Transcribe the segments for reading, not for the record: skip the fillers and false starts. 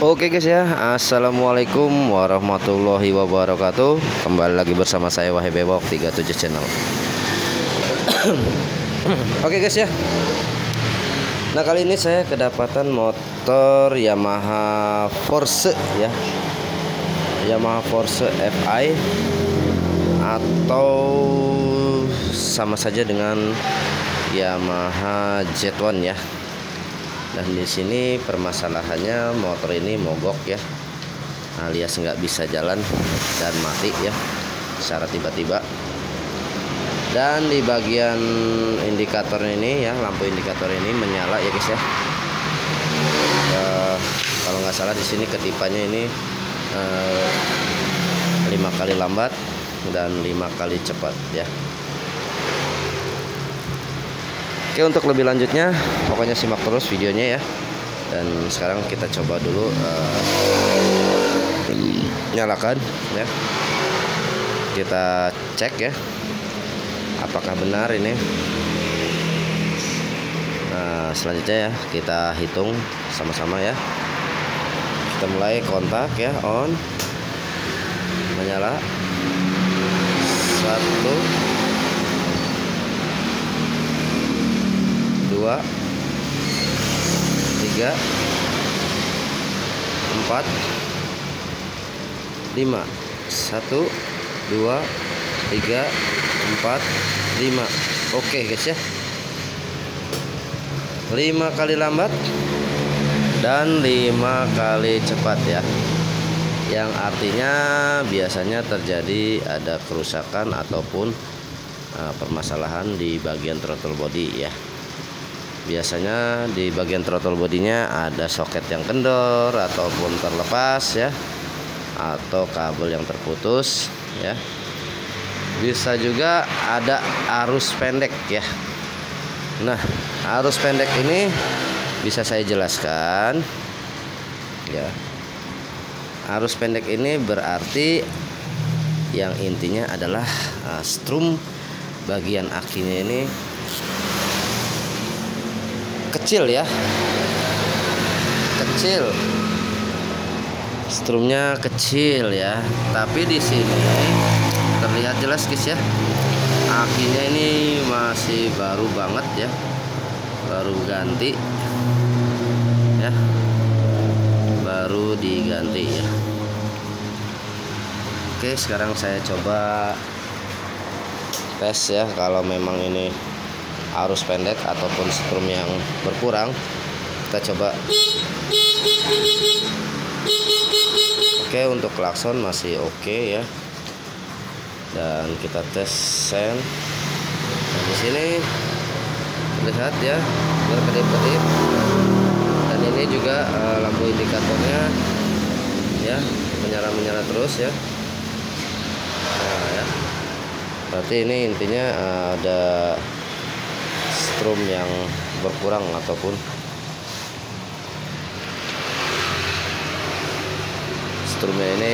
Oke guys ya, assalamualaikum warahmatullahi wabarakatuh. Kembali lagi bersama saya Wahai Bewok 37 channel. Oke guys ya. Nah kali ini saya kedapatan motor Yamaha Force ya, Yamaha Force Fi atau sama saja dengan Yamaha Z1 ya. Dan di sini permasalahannya motor ini mogok ya, alias nggak bisa jalan dan mati ya secara tiba-tiba. Dan di bagian indikator ini ya, lampu indikator ini menyala ya guys ya. Kalau nggak salah di sini ketipannya ini 5 kali lambat dan 5 kali cepat ya. Oke, untuk lebih lanjutnya pokoknya simak terus videonya ya. Dan sekarang kita coba dulu nyalakan ya. Kita cek ya, apakah benar ini. Nah selanjutnya ya kita hitung sama-sama ya. Kita mulai kontak ya, on, menyala, 1 2 3 4 5 1 2 3 4 5 Oke guys ya, 5 kali lambat dan 5 kali cepat ya, yang artinya biasanya terjadi ada kerusakan ataupun permasalahan di bagian throttle body ya. Biasanya di bagian throttle bodinya ada soket yang kendor ataupun terlepas ya, atau kabel yang terputus ya. Bisa juga ada arus pendek ya. Nah arus pendek ini bisa saya jelaskan ya. Arus pendek ini berarti yang intinya adalah strum bagian akinya ini kecil ya, kecil, strumnya kecil ya. Tapi di sini terlihat jelas guys ya, akinya ini masih baru banget ya, baru ganti ya, baru diganti ya. Oke, sekarang saya coba tes ya, kalau memang ini arus pendek ataupun strum yang berkurang. Kita coba. Oke, untuk klakson masih oke ya. Dan kita tes sen. Nah, di sini lihat ya, berkedip-kedip. Dan ini juga lampu indikatornya ya, menyala terus ya. Nah ya, berarti ini intinya ada strum yang berkurang ataupun strumnya ini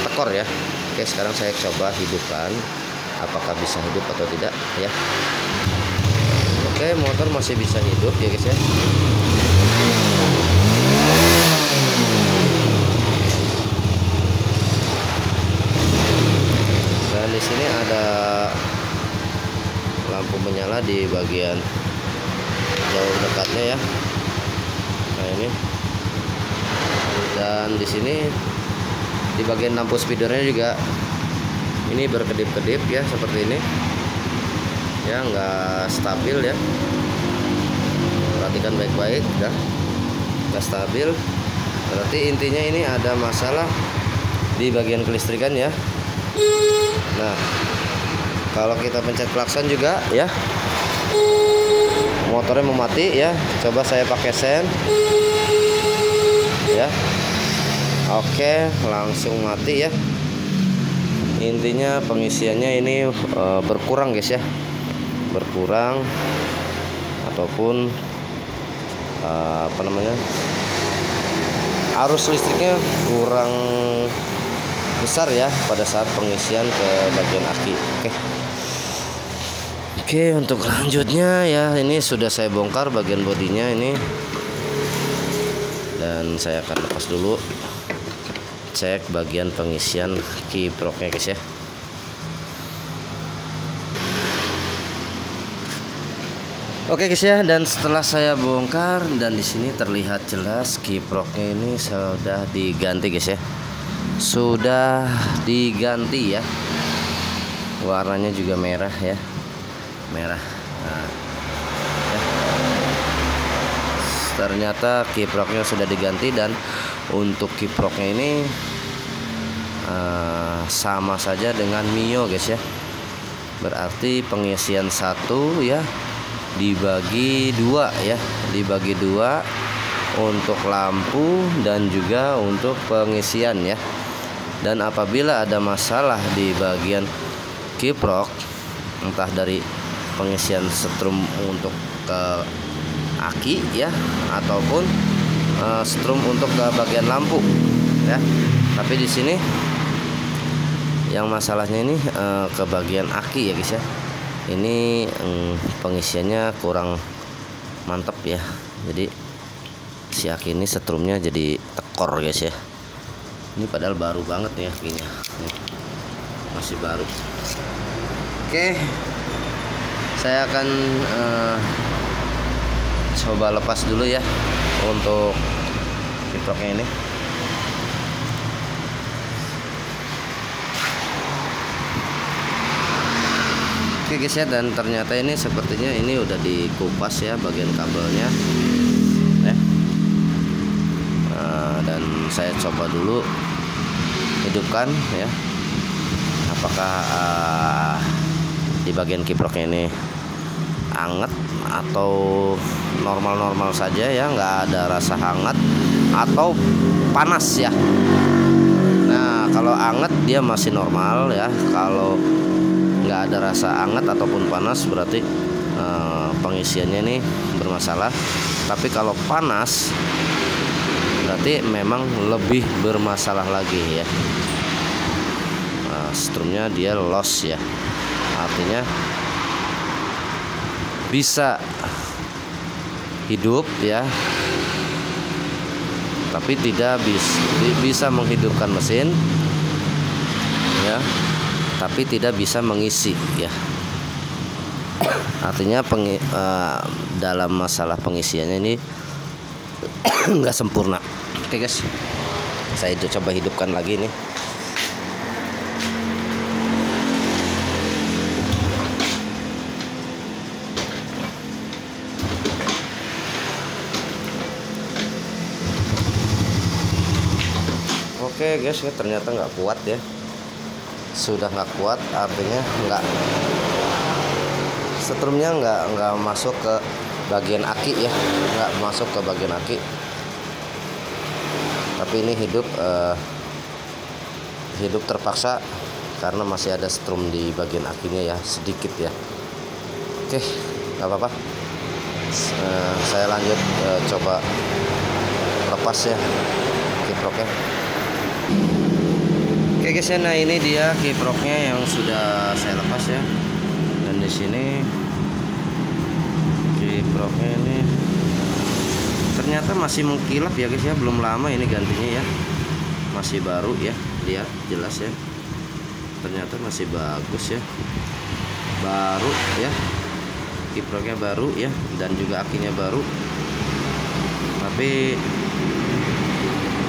tekor ya. Oke, sekarang saya coba hidupkan, apakah bisa hidup atau tidak ya. Oke, motor masih bisa hidup ya guys ya. Dan di sini ada lampu menyala di bagian jauh dekatnya ya. Nah ini, dan di sini di bagian lampu speedernya juga ini berkedip-kedip ya, seperti ini ya, nggak stabil ya. Perhatikan baik-baik ya, nggak stabil. Berarti intinya ini ada masalah di bagian kelistrikan ya. Nah kalau kita pencet klakson juga ya, motornya mau mati ya. Coba saya pakai sen ya. Oke, langsung mati ya. Intinya pengisiannya ini berkurang guys ya, berkurang ataupun apa namanya, arus listriknya kurang besar ya pada saat pengisian ke bagian aki. Oke, untuk lanjutnya ya, ini sudah saya bongkar bagian bodinya ini. Dan saya akan lepas dulu, cek bagian pengisian kiproknya guys ya. Oke guys ya, dan setelah saya bongkar, dan di sini terlihat jelas kiproknya ini sudah diganti guys ya. Sudah diganti ya. Warnanya juga merah ya. Merah. Nah, ya. Ternyata kiproknya sudah diganti, dan untuk kiproknya ini sama saja dengan Mio guys ya. Berarti pengisian satu ya dibagi dua ya, dibagi dua untuk lampu dan juga untuk pengisian ya. Dan apabila ada masalah di bagian kiprok, entah dari pengisian setrum untuk ke aki ya, ataupun setrum untuk ke bagian lampu ya. Tapi di sini yang masalahnya ini ke bagian aki ya guys ya. Ini pengisiannya kurang mantap ya. Jadi si aki ini setrumnya jadi tekor guys ya. Ini padahal baru banget nih akinya, masih baru. Oke, saya akan coba lepas dulu ya untuk kiproknya ini. Oke guys ya, dan ternyata ini sepertinya ini udah dikupas ya bagian kabelnya ya. Dan saya coba dulu hidupkan ya, apakah di bagian kiproknya ini anget atau normal-normal saja ya, nggak ada rasa hangat atau panas ya. Nah kalau anget dia masih normal ya, kalau nggak ada rasa hangat ataupun panas berarti pengisiannya ini bermasalah. Tapi kalau panas berarti memang lebih bermasalah lagi ya. Strumnya dia loss ya, artinya bisa hidup ya, tapi tidak bisa menghidupkan mesin ya, tapi tidak bisa mengisi ya. Artinya dalam masalah pengisiannya ini nggak sempurna. Oke guys, saya coba hidupkan lagi nih. Oke guys, ya ternyata nggak kuat ya. Sudah nggak kuat, artinya setrumnya nggak masuk ke bagian aki ya, nggak masuk ke bagian aki. Tapi ini hidup terpaksa karena masih ada strum di bagian akinya ya, sedikit ya. Oke, nggak apa-apa. Saya lanjut coba lepas ya kiproknya. Oke guys ya, nah ini dia kiproknya yang sudah saya lepas ya. Dan di sini kiproknya ini ternyata masih mengkilap ya guys ya, belum lama ini gantinya ya, masih baru ya, lihat jelas ya, ternyata masih bagus ya, baru ya, kiproknya baru ya, dan juga akinya baru. Tapi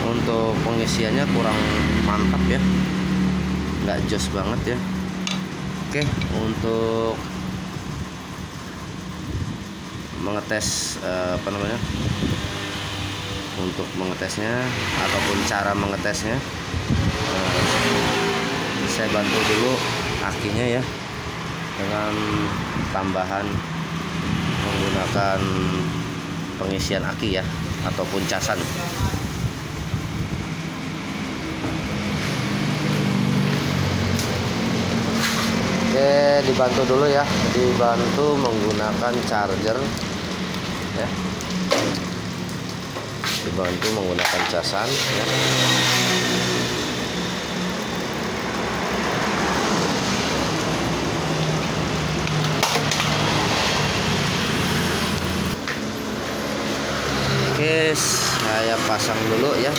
untuk pengisiannya kurang mantap ya, nggak jos banget ya. Oke, untuk mengetes untuk mengetesnya ataupun cara mengetesnya, saya bantu dulu akinya ya dengan tambahan menggunakan pengisian aki ya ataupun casan. Oke, dibantu dulu ya, dibantu menggunakan charger ya, dibantu menggunakan casan ya. Oke, saya saya pasang dulu ya.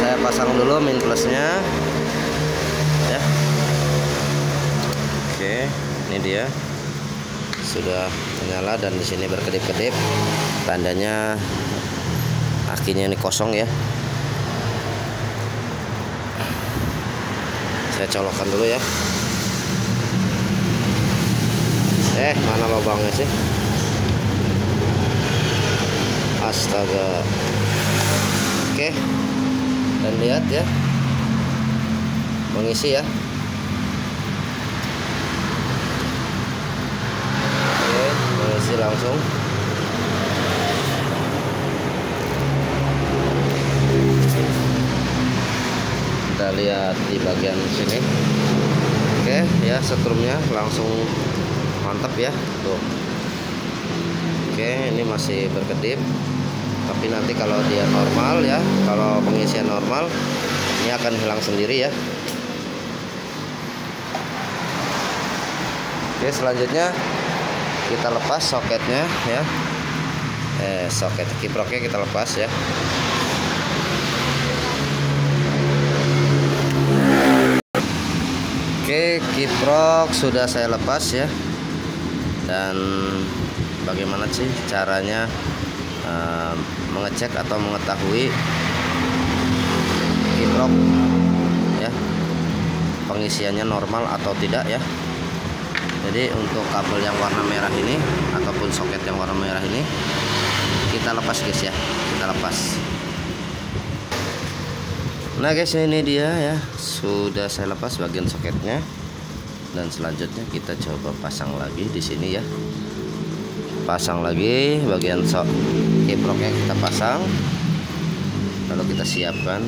Saya pasang dulu min plusnya ya. Oke, ini dia sudah menyala dan di sini berkedip-kedip, tandanya akinya ini kosong ya. Saya colokkan dulu ya. Mana lubangnya sih? Astaga. Oke, dan lihat ya, mengisi ya. Oke, mengisi langsung. Kita lihat di bagian sini. Oke ya, setrumnya langsung mantap ya tuh. Oke, ini masih berkedip, tapi nanti kalau dia normal ya, kalau pengisian normal ini akan hilang sendiri ya. Oke, selanjutnya kita lepas soketnya ya. Soket kiproknya kita lepas ya. Oke, kiprok sudah saya lepas ya. Dan bagaimana sih caranya mengecek atau mengetahui kiprok ya, pengisiannya normal atau tidak ya. Jadi untuk kabel yang warna merah ini ataupun soket yang warna merah ini kita lepas guys ya, kita lepas. Nah guys, ini dia ya, sudah saya lepas bagian soketnya. Dan selanjutnya kita coba pasang lagi di sini ya. Pasang lagi bagian kiproknya, kita pasang. Lalu kita siapkan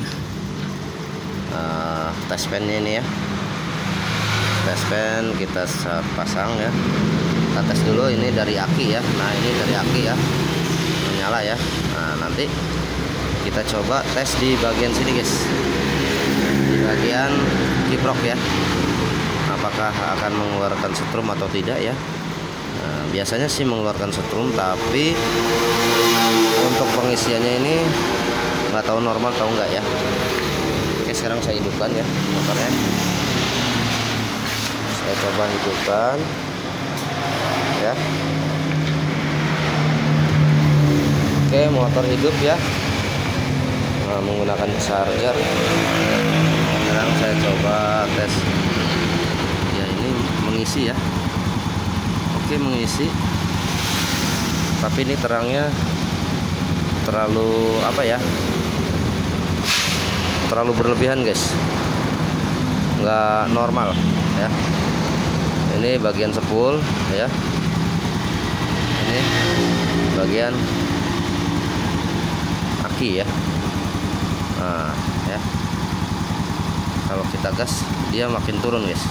touchpennya ini ya. Touchpen kita pasang ya. Kita tes dulu ini dari aki ya. Nah, ini dari aki ya, menyala ya. Nah, nanti kita coba tes di bagian sini guys, di bagian kiprok ya, apakah akan mengeluarkan setrum atau tidak ya. Nah, biasanya sih mengeluarkan setrum, tapi untuk pengisiannya ini nggak tahu normal atau enggak ya. Oke, sekarang saya hidupkan ya motornya. Saya coba hidupkan ya. Oke, motor hidup ya. Nah, menggunakan charger. Sekarang saya coba tes ya, ini mengisi ya. Oke, mengisi, tapi ini terangnya terlalu apa ya, terlalu berlebihan guys, nggak normal ya. Ini bagian sepul ya, ini bagian aki ya. Nah ya, kalau kita gas dia makin turun guys.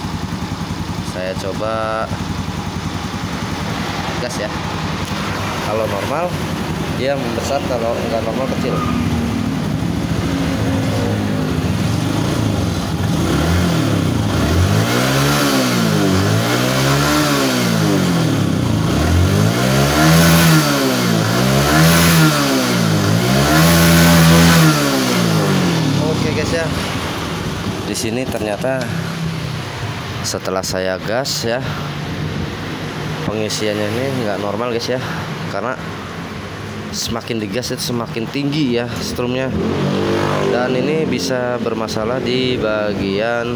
Saya coba gas ya. Kalau normal dia membesar, kalau enggak normal kecil. Oke guys ya, di sini ternyata setelah saya gas ya, pengisiannya ini nggak normal guys ya, karena semakin digas itu semakin tinggi ya strumnya, dan ini bisa bermasalah di bagian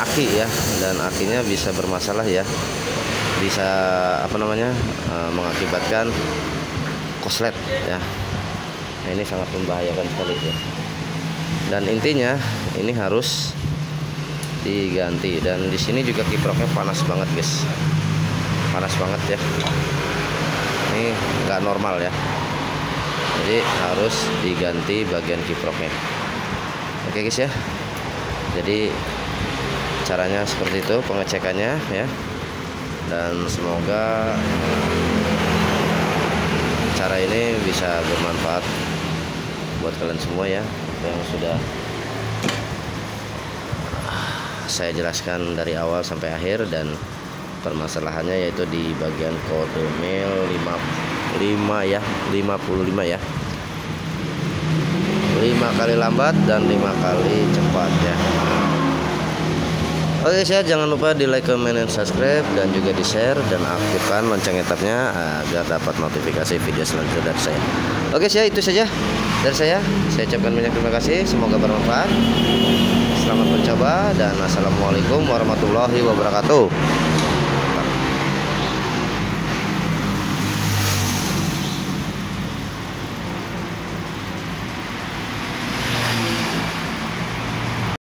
aki ya, dan akinya bisa bermasalah ya, bisa apa namanya, mengakibatkan koslet ya. Nah, ini sangat membahayakan sekali ya, dan intinya ini harus diganti. Dan di sini juga kiproknya panas banget guys, panas banget ya, ini nggak normal ya, jadi harus diganti bagian kiproknya. Oke guys ya, jadi caranya seperti itu pengecekannya ya, dan semoga cara ini bisa bermanfaat buat kalian semua ya, yang sudah saya jelaskan dari awal sampai akhir. Dan Permasalahannya yaitu di bagian kode mail 55 ya, 55 ya. 5 kali lambat dan 5 kali cepat ya. Oke guys ya, jangan lupa di like, comment, dan subscribe, dan juga di share dan aktifkan lonceng etapnya agar dapat notifikasi video selanjutnya dari saya. Oke guys ya, itu saja dari saya. Saya ucapkan banyak terima kasih, semoga bermanfaat. Selamat mencoba dan assalamualaikum warahmatullahi wabarakatuh.